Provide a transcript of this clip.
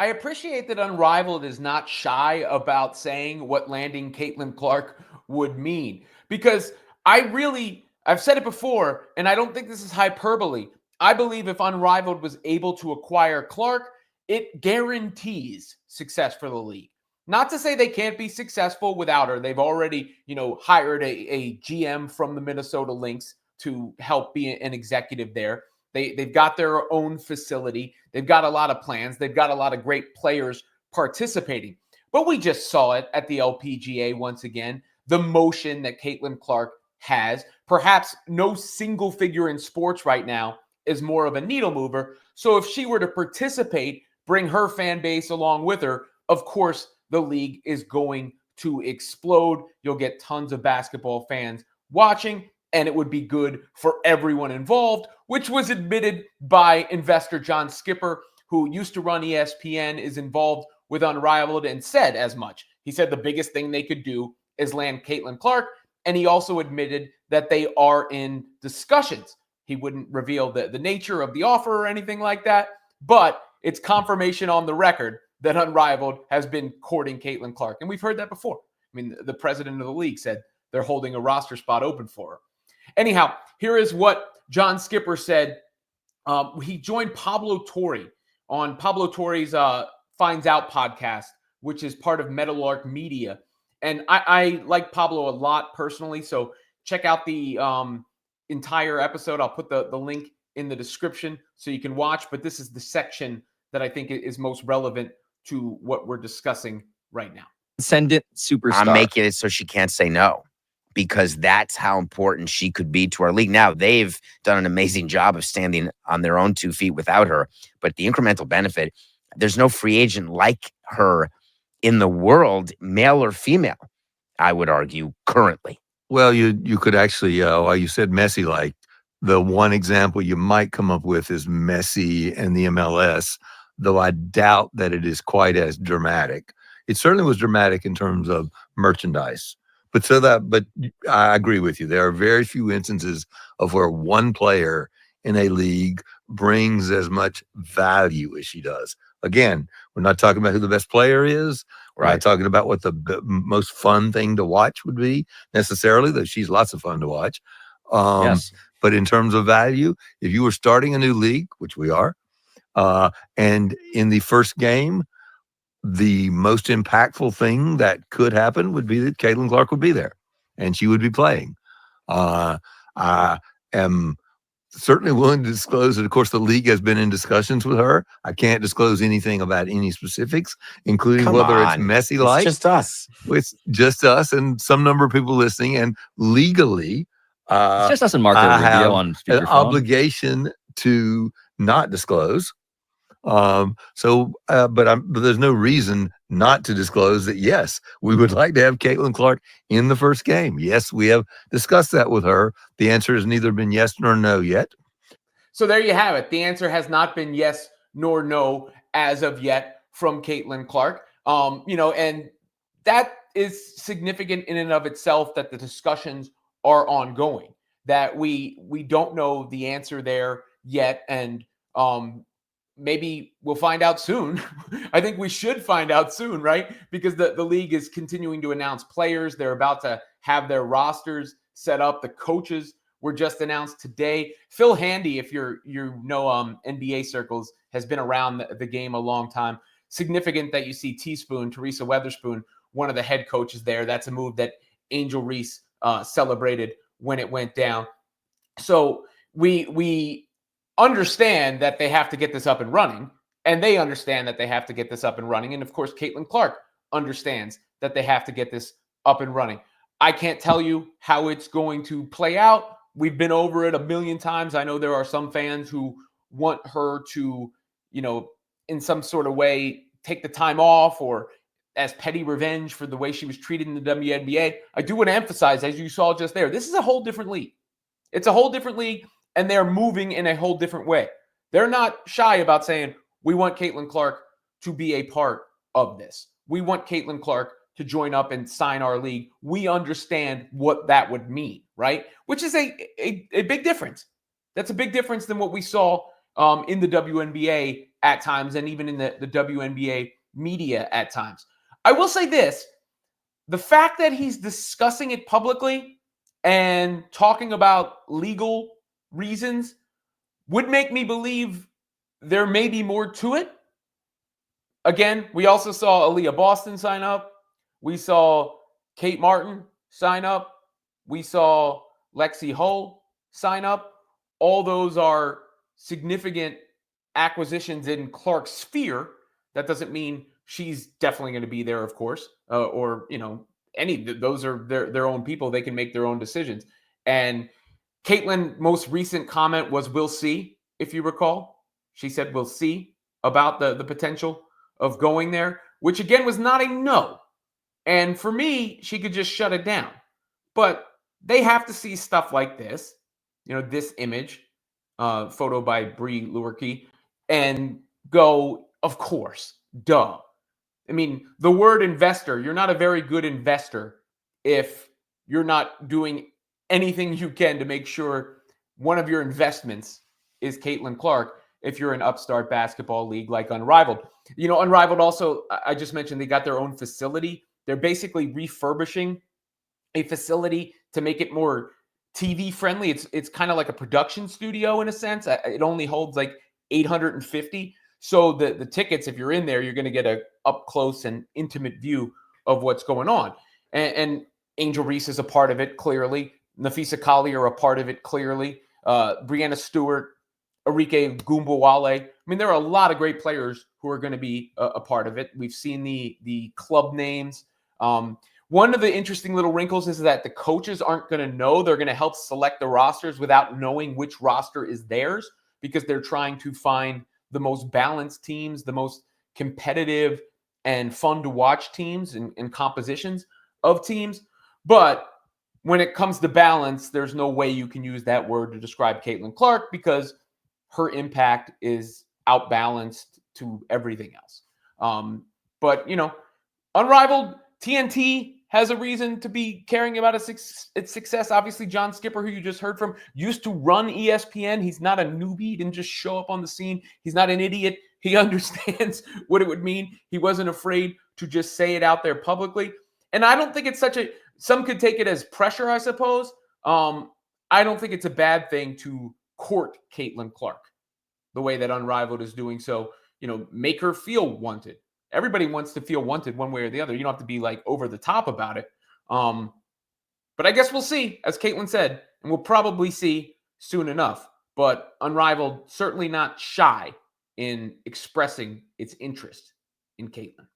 I appreciate that Unrivaled is not shy about saying what landing Caitlin Clark would mean, because I've said it before, and I don't think this is hyperbole. I believe if Unrivaled was able to acquire Clark, it guarantees success for the league. Not to say they can't be successful without her. They've already, hired a GM from the Minnesota Lynx to help be an executive there. They've got their own facility. They've got a lot of plans. They've got a lot of great players participating. But we just saw it at the LPGA once again, the motion that Caitlin Clark has. Perhaps no single figure in sports right now is more of a needle mover. So if she were to participate, bring her fan base along with her, of course, the league is going to explode. You'll get tons of basketball fans watching, and it would be good for everyone involved, which was admitted by investor John Skipper, who used to run ESPN, is involved with Unrivaled, and said as much. He said the biggest thing they could do is land Caitlin Clark, and he also admitted that they are in discussions. He wouldn't reveal the nature of the offer or anything like that, but it's confirmation on the record that Unrivaled has been courting Caitlin Clark. And we've heard that before. I mean, the president of the league said they're holding a roster spot open for her. Anyhow, here is what John Skipper said. He joined Pablo Torre on Pablo Torre's Finds Out podcast, which is part of Meadowlark Media. And I like Pablo a lot personally, so check out the entire episode. I'll put the link in the description so you can watch, but this is the section that I think is most relevant to what we're discussing right now. Ascendant superstar. I'm making it so she can't say no, because that's how important she could be to our league. Now, they've done an amazing job of standing on their own 2 feet without her, but the incremental benefit, there's no free agent like her in the world, male or female, I would argue, currently. Well, you could actually, while you said Messi, like the one example you might come up with is Messi and the MLS, though I doubt that it is quite as dramatic. It certainly was dramatic in terms of merchandise. But I agree with you. There are very few instances of where one player in a league brings as much value as she does. Again, we're not talking about who the best player is. We're not talking about what the most fun thing to watch would be necessarily, though she's lots of fun to watch. Yes. But in terms of value, if you were starting a new league, which we are, and in the first game, the most impactful thing that could happen would be that Caitlin Clark would be there and she would be playing. I am certainly willing to disclose that, of course, the league has been in discussions with her. I can't disclose anything about any specifics, including whether it's Messi-like. It's just us. It's just us and some number of people listening. And legally, It's just us and Marco I have Rubio on an speakerphone. obligation to not disclose. But there's no reason not to disclose that, yes, we would like to have Caitlin Clark in the first game. Yes, we have discussed that with her. The answer has neither been yes nor no yet. So there you have it. The answer has not been yes nor no as of yet from Caitlin Clark. And that is significant in and of itself, that the discussions are ongoing, that we don't know the answer there yet. And maybe we'll find out soon. I think we should find out soon, right? Because the league is continuing to announce players. They're about to have their rosters set up. The coaches were just announced today. Phil Handy, if you know NBA circles, has been around the game a long time. Significant that you see Teresa Weatherspoon, one of the head coaches there. That's a move that Angel Reese celebrated when it went down. So we understand that they have to get this up and running, and they understand that they have to get this up and running. And of course, Caitlin Clark understands that they have to get this up and running. I can't tell you how it's going to play out. We've been over it a million times. I know there are some fans who want her to, in some sort of way, take the time off or as petty revenge for the way she was treated in the WNBA. I do want to emphasize, as you saw just there, this is a whole different league. It's a whole different league. And they're moving in a whole different way. They're not shy about saying, we want Caitlin Clark to be a part of this. We want Caitlin Clark to join up and sign our league. We understand what that would mean, right? Which is a big difference. That's a big difference than what we saw in the WNBA at times, and even in the WNBA media at times. I will say this, the fact that he's discussing it publicly and talking about legal reasons would make me believe there may be more to it. Again, we also saw Aaliyah Boston sign up. We saw Kate Martin sign up. We saw Lexi Hull sign up. All those are significant acquisitions in Clark's sphere. That doesn't mean she's definitely going to be there, of course, or those are their own people. They can make their own decisions. And Caitlin's most recent comment was, "We'll see." If you recall, she said, "We'll see" about the potential of going there, which again was not a no. And for me, she could just shut it down. But they have to see stuff like this, this image, photo by Bree Lurkey, and go, of course, duh. I mean, the word investor, you're not a very good investor if you're not doing anything you can to make sure one of your investments is Caitlin Clark if you're an upstart basketball league like Unrivaled. Unrivaled also, I just mentioned, they got their own facility. They're basically refurbishing a facility to make it more TV friendly. It's kind of like a production studio in a sense. It only holds like 850. So the tickets, if you're in there, you're going to get a up close and intimate view of what's going on. And Angel Reese is a part of it, clearly. Nafisa Collier are a part of it, clearly. Brianna Stewart, Arike Gumbawale. I mean, there are a lot of great players who are going to be a part of it. We've seen the club names. One of the interesting little wrinkles is that the coaches aren't going to know. They're going to help select the rosters without knowing which roster is theirs, because they're trying to find the most balanced teams, the most competitive and fun to watch teams and compositions of teams. But when it comes to balance, there's no way you can use that word to describe Caitlin Clark, because her impact is outbalanced to everything else. But, Unrivaled, TNT has a reason to be caring about its success. Obviously, John Skipper, who you just heard from, used to run ESPN. He's not a newbie. He didn't just show up on the scene. He's not an idiot. He understands what it would mean. He wasn't afraid to just say it out there publicly. And I don't think it's some could take it as pressure, I suppose. I don't think it's a bad thing to court Caitlin Clark the way that Unrivaled is doing so. Make her feel wanted. Everybody wants to feel wanted one way or the other. You don't have to be like over the top about it. But I guess we'll see, as Caitlin said, and we'll probably see soon enough. But Unrivaled certainly not shy in expressing its interest in Caitlin.